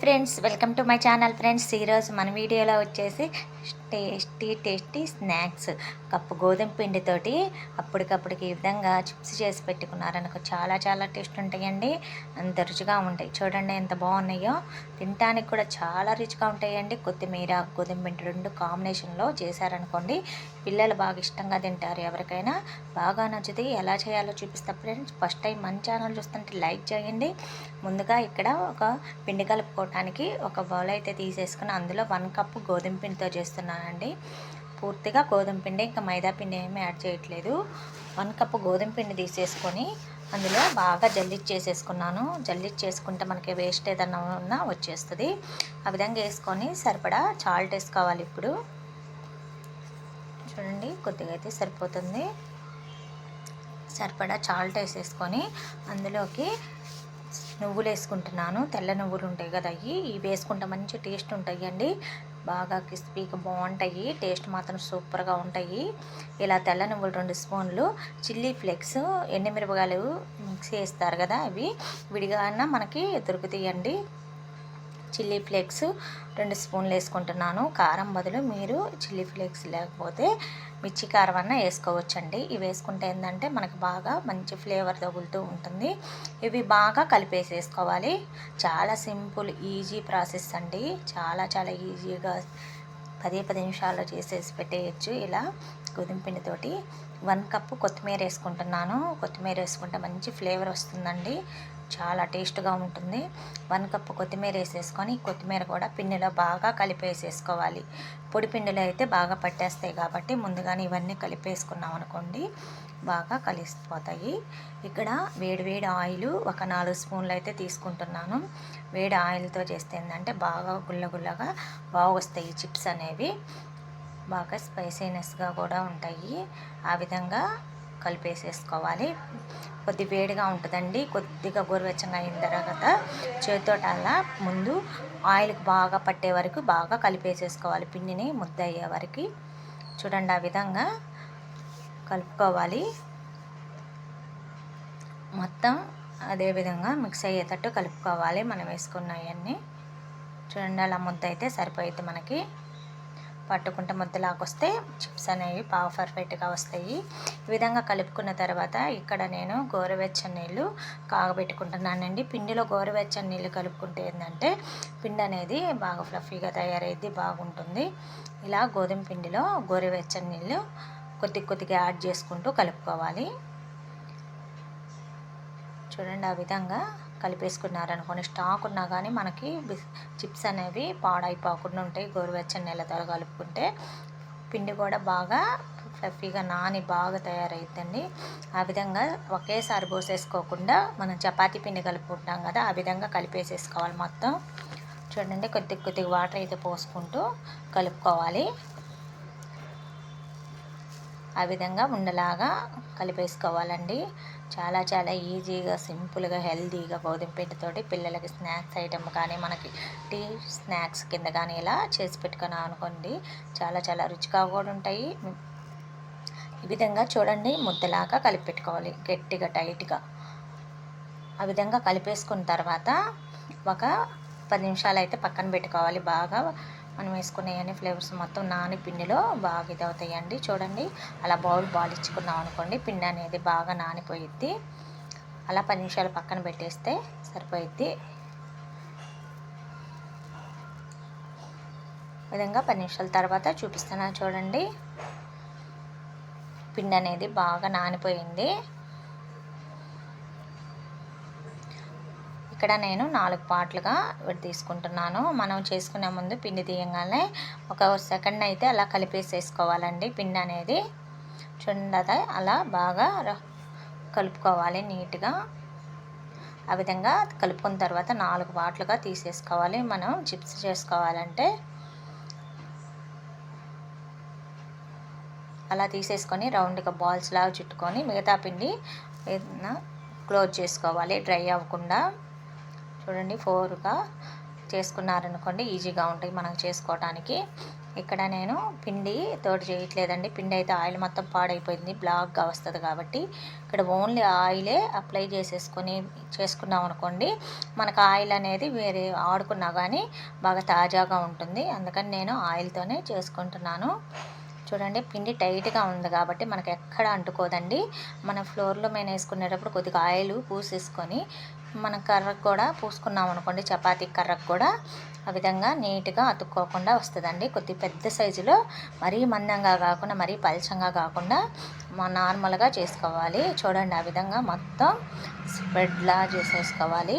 Friends, welcome to my channel. Friends, ఈరోజు మన వీడియోలో వచ్చేసి టేస్టీ స్నాక్స్ కప్పు గోధుమ పిండితోటి అప్పటికప్పటికి ఈ విధంగా చిప్స్ చేసి పెట్టుకున్నారనుకో చాలా చాలా టేస్ట్ ఉంటాయండి. అంత రుచిగా ఉంటాయి. చూడండి ఎంత బాగున్నాయో. తినడానికి కూడా చాలా రుచిగా ఉంటాయండి. కొత్తిమీర గోధుమ పిండి రెండు కాంబినేషన్లో చేశారనుకోండి, పిల్లలు బాగా ఇష్టంగా తింటారు. ఎవరికైనా బాగా నచ్చుతుంది. ఎలా చేయాలో చూపిస్తా ఫ్రెండ్స్. ఫస్ట్ టైం మన ఛానల్ చూస్తుంటే లైక్ చేయండి. ముందుగా ఇక్కడ ఒక పిండి కలుపుకోవడానికి ఒక బౌల్ అయితే తీసేసుకుని అందులో 1 కప్పు గోధుమ పిండితో చేస్తున్నానండి. పూర్తిగా గోధుమ పిండి, ఇంకా మైదా పిండి ఏమీ యాడ్ చేయట్లేదు. 1 కప్పు గోధుమ పిండి తీసేసుకొని అందులో బాగా జల్లిచ్చేసేసుకున్నాను. జల్లిచ్చేసుకుంటే మనకి వేస్ట్ ఏదన్నా ఉన్నా వచ్చేస్తుంది. ఆ విధంగా వేసుకొని సరిపడా సాల్ట్ వేసుకోవాలి. ఇప్పుడు చూడండి, కొద్దిగా అయితే సరిపోతుంది. సరిపడా సాల్ట్ వేసేసుకొని అందులోకి నువ్వులు వేసుకుంటున్నాను. తెల్ల నువ్వులు ఉంటాయి కదా, ఇవి వేసుకుంటే మంచి టేస్ట్ ఉంటాయండి. బాగా క్రిస్పీగా బాగుంటాయి. టేస్ట్ మాత్రం సూపర్గా ఉంటాయి. ఇలా తెల్ల నువ్వులు 2 స్పూన్లు, చిల్లీ ఫ్లేక్స్ ఎండుమిరపకాయలు మిక్స్ చేస్తారు కదా, అవి విడిగా అన్నా మనకి దొరుకుతాయండి. చిల్లీ ఫ్లేక్స్ 2 స్పూన్లు వేసుకుంటున్నాను. కారం బదులు మీరు చిల్లీ ఫ్లేక్స్ లేకపోతే మిర్చి కారం అన్న వేసుకోవచ్చండి. ఇవి వేసుకుంటే ఏంటంటే మనకు బాగా మంచి ఫ్లేవర్ తగులుతూ ఉంటుంది. ఇవి బాగా కలిపేసేసుకోవాలి. చాలా సింపుల్ ఈజీ ప్రాసెస్ అండి. చాలా చాలా ఈజీగా 10 నిమిషాల్లో చేసేసి పెట్టేయచ్చు. ఇలా గోధుమ పిండితోటి 1 కప్పు కొత్తిమీర వేసుకుంటున్నాను. కొత్తిమీర వేసుకుంటే మంచి ఫ్లేవర్ వస్తుందండి. చాలా టేస్ట్గా ఉంటుంది. 1 కప్పు కొత్తిమీర వేసేసుకొని కొత్తిమీర కూడా పిండిలో బాగా కలిపేసేసుకోవాలి. పొడి పిండిలో అయితే బాగా పట్టేస్తాయి కాబట్టి ముందుగానే ఇవన్నీ కలిపేసుకున్నాం అనుకోండి, బాగా కలిసిపోతాయి. ఇక్కడ వేడి ఆయిల్ ఒక 4 స్పూన్లు అయితే తీసుకుంటున్నాను. వేడి ఆయిల్తో చేస్తే ఏంటంటే బాగా గుల్లగుల్లగా బాగా వస్తాయి చిప్స్ అనేవి. బాగా స్పైసీనెస్గా కూడా ఉంటాయి. ఆ విధంగా కలిపేసేసుకోవాలి. కొద్ది వేడిగా ఉంటుందండి. కొద్దిగా గోరువెచ్చగా అయిన తర్వాత చేతితోటి అలా ముందు ఆయిల్కి బాగా పట్టే వరకు బాగా కలిపేసేసుకోవాలి. పిండిని ముద్ద అయ్యే వరకు చూడండి, ఆ విధంగా కలుపుకోవాలి. మొత్తం అదే విధంగా మిక్స్ అయ్యేటట్టు కలుపుకోవాలి. మనం వేసుకున్నవన్నీ చూడండి, అలా ముద్ద అయితే సరిపోయిద్ది. మనకి పట్టుకుంటే ముద్దలాగొస్తే చిప్స్ అనేవి బాగా పర్ఫెక్ట్గా వస్తాయి. ఈ విధంగా కలుపుకున్న తర్వాత ఇక్కడ నేను గోరువెచ్చని నీళ్ళు కాగబెట్టుకుంటున్నానండి. పిండిలో గోరువెచ్చని నీళ్ళు కలుపుకుంటే ఏంటంటే పిండి అనేది బాగా ఫ్లఫీగా తయారైద్ది, బాగుంటుంది. ఇలా గోధుమ పిండిలో గోరువెచ్చని నీళ్ళు కొద్దిగా యాడ్ చేసుకుంటూ కలుపుకోవాలి. చూడండి, ఆ విధంగా కలిపేసుకున్నారనుకోండి, స్టాక్ ఉన్నా కానీ మనకి చిప్స్ అనేవి పాడైపోకుండా ఉంటాయి. గోరువెచ్చని నీళ్ళతో కలుపుకుంటే పిండి కూడా బాగా ఫ్లఫీగా నాని బాగా తయారైద్దండి. ఆ విధంగా ఒకేసారి పోసేసుకోకుండా మనం చపాతీ పిండి కలుపుకుంటాం కదా, ఆ విధంగా కలిపేసేసుకోవాలి మొత్తం. చూడండి, కొద్దిగా వాటర్ అయితే పోసుకుంటూ కలుపుకోవాలి. ఆ విధంగా ఉండలాగా కలిపేసుకోవాలండి. చాలా చాలా ఈజీగా, సింపుల్గా, హెల్తీగా గోధుమ పిండితోటి పిల్లలకి స్నాక్స్ ఐటమ్ కానీ మనకి టీ స్నాక్స్ కింద కానీ ఇలా చేసి పెట్టుకున్నాం అనుకోండి, చాలా చాలా రుచిగా కూడా ఉంటాయి. ఈ విధంగా చూడండి, ముద్దలాగా కలిపి పెట్టుకోవాలి గట్టిగా టైట్గా. ఆ విధంగా కలిపేసుకున్న తర్వాత ఒక 10 నిమిషాలు అయితే పక్కన పెట్టుకోవాలి. బాగా మనం వేసుకునే అన్ని ఫ్లేవర్స్ మొత్తం నాని పిండిలో బాగా ఇది అవుతాయండి. చూడండి, అలా బాల్ ఇచ్చుకున్నాం అనుకోండి, పిండి అనేది బాగా నానిపోయిద్ది. అలా 10 నిమిషాలు పక్కన పెట్టేస్తే సరిపోయిద్ది. విధంగా 10 నిమిషాల తర్వాత చూపిస్తున్నాను. చూడండి, పిండి అనేది బాగా నానిపోయింది. ఇక్కడ నేను 4 పార్ట్లుగా తీసుకుంటున్నాను. మనం చేసుకునే ముందు పిండి తీయగానే ఒక సెకండ్ అయితే అలా కలిపేసేసుకోవాలండి. పిండి అనేది చూడండి, అలా బాగా కలుపుకోవాలి నీట్గా. ఆ విధంగా కలుపుకున్న తర్వాత 4 పార్ట్లుగా తీసేసుకోవాలి. మనం చిప్స్ చేసుకోవాలంటే అలా తీసేసుకొని రౌండ్గా బాల్స్ లాగా చుట్టుకొని మిగతా పిండి క్లోజ్ చేసుకోవాలి, డ్రై అవ్వకుండా. చూడండి, 4గా చేసుకున్నారనుకోండి ఈజీగా ఉంటాయి మనకు చేసుకోవడానికి. ఇక్కడ నేను పిండి తోటి చేయట్లేదండి. పిండి అయితే ఆయిల్ మొత్తం పాడైపోయింది, బ్లాక్గా వస్తుంది కాబట్టి ఇక్కడ ఓన్లీ ఆయిలే అప్లై చేసుకున్నాం అనుకోండి, మనకు ఆయిల్ అనేది వేరే ఆడుకున్నా కానీ బాగా తాజాగా ఉంటుంది. అందుకని నేను ఆయిల్తోనే చేసుకుంటున్నాను. చూడండి, పిండి టైట్గా ఉంది కాబట్టి మనకు ఎక్కడ అంటుకోదండి. మన ఫ్లోర్లో మేము వేసుకునేటప్పుడు కొద్దిగా ఆయిల్ పూసేసుకొని మన కర్రకు కూడా పూసుకున్నాం అనుకోండి, చపాతీ కర్రకు కూడా ఆ విధంగా నీట్గా అతుక్కోకుండా వస్తుందండి. కొద్ది పెద్ద సైజులో, మరీ మందంగా కాకుండా మరీ పలచంగా కాకుండా నార్మల్గా చేసుకోవాలి. చూడండి, ఆ విధంగా మొత్తం స్ప్రెడ్లా చేసేసుకోవాలి.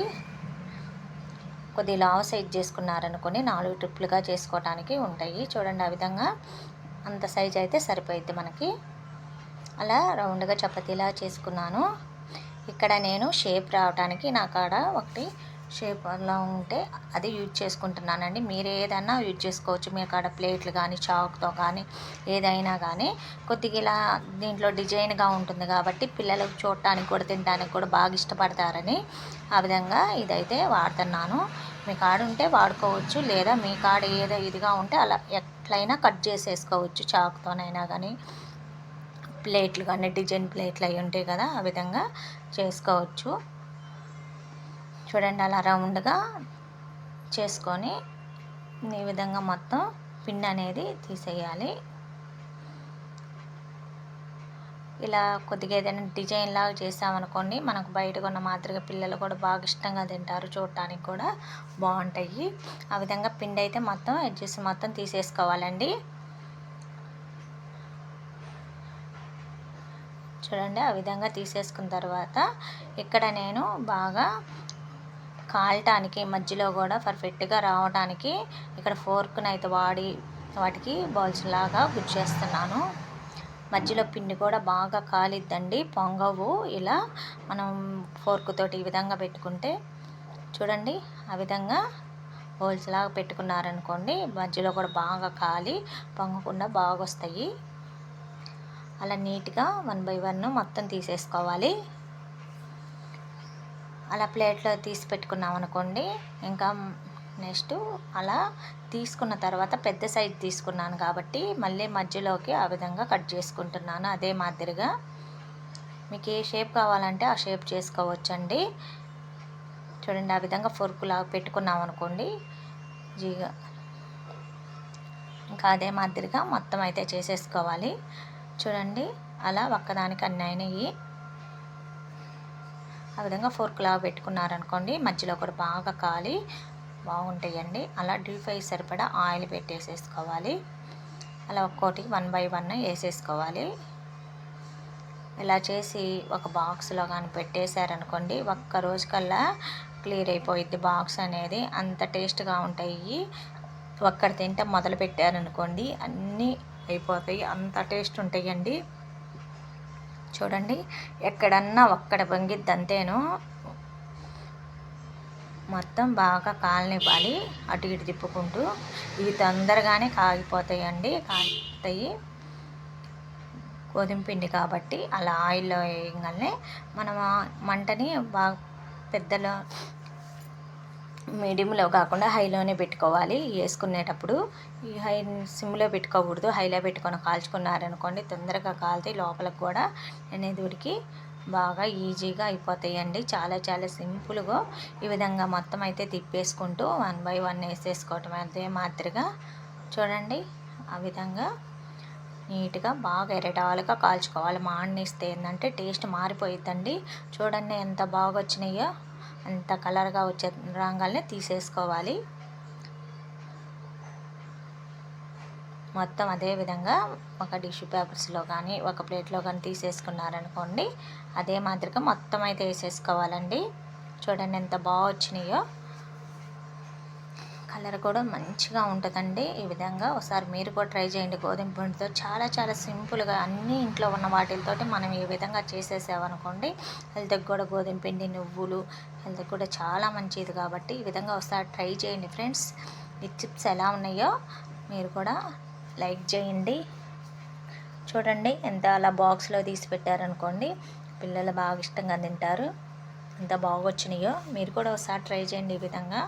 కొద్ది లావు సైజ్ చేసుకున్నారనుకొని 4 ట్రిప్లుగా చేసుకోవడానికి ఉంటాయి. చూడండి, ఆ విధంగా అంత సైజ్ అయితే సరిపోయిద్ది మనకి. అలా రౌండ్గా చపాతీలా చేసుకున్నాను. ఇక్కడ నేను షేప్ రావడానికి నా కాడ ఒకటి షేప్ అలా ఉంటే అది యూజ్ చేసుకుంటున్నానండి. మీరు ఏదైనా యూజ్ చేసుకోవచ్చు. మీ కాడ ప్లేట్లు కానీ చాక్తో కానీ ఏదైనా కానీ కొద్దిగా ఇలా దీంట్లో డిజైన్గా ఉంటుంది కాబట్టి పిల్లలకు చూడటానికి కూడా తినడానికి కూడా బాగా ఇష్టపడతారని ఆ విధంగా ఇదైతే వాడుతున్నాను. మీ కాడ ఉంటే వాడుకోవచ్చు, లేదా మీ కాడ ఏదో ఇదిగా ఉంటే అలా ఎట్లయినా కట్ చేసేసుకోవచ్చు. చాకుతోనైనా కానీ ప్లేట్లు కానీ డిజైన్ ప్లేట్లు అవి ఉంటాయి కదా, ఆ విధంగా చేసుకోవచ్చు. చూడండి, అలా రౌండ్గా చేసుకొని ఈ విధంగా మొత్తం పిండి అనేది తీసేయాలి. ఇలా కొద్దిగా ఏదైనా డిజైన్ లాగా చేసామనుకోండి, మనకు బయట కొన్న మాదిరిగా పిల్లలు కూడా బాగా ఇష్టంగా తింటారు, చూడటానికి కూడా బాగుంటాయి. ఆ విధంగా పిండి అయితే మొత్తం ఎడ్జెస్ మొత్తం తీసేసుకోవాలండి. చూడండి, ఆ విధంగా తీసేసుకున్న తర్వాత ఇక్కడ నేను బాగా కాలటానికి మధ్యలో కూడా పర్ఫెక్ట్గా రావడానికి ఇక్కడ ఫోర్క్ని అయితే వాడి వాటికి బాల్స్ లాగా గుచ్చేస్తున్నాను. మధ్యలో పిండి కూడా బాగా కాలిద్దండి, పొంగవు. ఇలా మనం ఫోర్క్ తోటి ఈ విధంగా పెట్టుకుంటే చూడండి, ఆ విధంగా హోల్స్ లాగా పెట్టుకున్నారనుకోండి, మధ్యలో కూడా బాగా కాలి పొంగకుండా బాగా వస్తాయి. అలా నీట్గా 1 బై 1 మొత్తం తీసేసుకోవాలి. అలా ప్లేట్లో తీసి పెట్టుకున్నాం అనుకోండి. ఇంకా నెక్స్ట్ అలా తీసుకున్న తర్వాత పెద్ద సైజు తీసుకున్నాను కాబట్టి మళ్ళీ మధ్యలోకి ఆ విధంగా కట్ చేసుకుంటున్నాను. అదే మాదిరిగా మీకు ఏ షేప్ కావాలంటే ఆ షేప్ చేసుకోవచ్చండి. చూడండి, ఆ విధంగా ఫోర్కులాగా పెట్టుకున్నాం అనుకోండి జీగా. ఇంకా అదే మాదిరిగా మొత్తం అయితే చేసేసుకోవాలి. చూడండి, అలా ఒక్కదానికి అన్నీ అయినాయి. ఆ విధంగా ఫోర్క్లాగా పెట్టుకున్నారనుకోండి, మధ్యలో కూడా బాగా కాలి బాగుంటాయండి. అలా డీప్ ఫ్రై సరిపడా ఆయిల్ పెట్టేసేసుకోవాలి. అలా ఒక్కోటి 1 బై 1 వేసేసుకోవాలి. ఇలా చేసి ఒక బాక్స్లో కానీ పెట్టేశారనుకోండి, ఒక్క రోజు కల్లా క్లియర్ అయిపోయిద్ది బాక్స్ అనేది. అంత టేస్ట్గా ఉంటాయి. ఒక్కడ తింటే మొదలు పెట్టారనుకోండి అన్నీ అయిపోతాయి, అంత టేస్ట్ ఉంటాయండి. చూడండి, ఎక్కడన్నా ఒక్కడ పొంగిద్ది అంతేను. మొత్తం బాగా కాలనివ్వాలి, అటు ఇటు తిప్పుకుంటూ. ఇవి తొందరగానే కాగిపోతాయండి, కాగుతాయి. గోధుమ పిండి కాబట్టి అలా ఆయిల్లో వేయగానే మనం మంటని బాగా పెద్దలో మీడియంలో కాకుండా హైలోనే పెట్టుకోవాలి వేసుకునేటప్పుడు. ఈ సిమ్లో పెట్టుకోకూడదు, హైలో పెట్టుకొని కాల్చుకున్నారనుకోండి తొందరగా కాలుతాయి, లోపలికి కూడా అనేది ఉడికి బాగా ఈజీగా అయిపోతాయండి. చాలా చాలా సింపుల్గా ఈ విధంగా మొత్తం అయితే తిప్పేసుకుంటూ 1 బై 1 వేసేసుకోవటం. అదే మాదిరిగా చూడండి, ఆ విధంగా నీట్గా బాగా ఎరటాలుగా కాల్చుకోవాలి. మాడనిస్తే ఏంటంటే టేస్ట్ మారిపోయిద్దండి. చూడండి ఎంత బాగా వచ్చినాయో, అంత కలర్గా వచ్చే రంగాల్ని తీసేసుకోవాలి. మొత్తం అదే విధంగా ఒక టిష్యూ పేపర్స్లో కానీ ఒక ప్లేట్లో కానీ తీసేసుకున్నారనుకోండి, అదే మాదిరిగా మొత్తం అయితే వేసేసుకోవాలండి. చూడండి ఎంత బాగా వచ్చినాయో, కలర్ కూడా మంచిగా ఉంటుందండి. ఈ విధంగా ఒకసారి మీరు కూడా ట్రై చేయండి. గోధుమ పిండితో చాలా చాలా సింపుల్గా అన్నీ ఇంట్లో ఉన్న వాటితోటి మనం ఈ విధంగా చేసేసామనుకోండి, హెల్త్కి కూడా గోధుమ పిండి నువ్వులు హెల్త్కి కూడా చాలా మంచిది కాబట్టి ఈ విధంగా ఒకసారి ట్రై చేయండి ఫ్రెండ్స్. ఈ చిప్స్ ఎలా ఉన్నాయో మీరు కూడా లైక్ చేయండి. చూడండి ఎంత అలా బాక్స్లో తీసి పెట్టారనుకోండి, పిల్లలు బాగా ఇష్టంగా తింటారు. ఎంత బాగా వచ్చినాయో మీరు కూడా ఒకసారి ట్రై చేయండి ఈ విధంగా.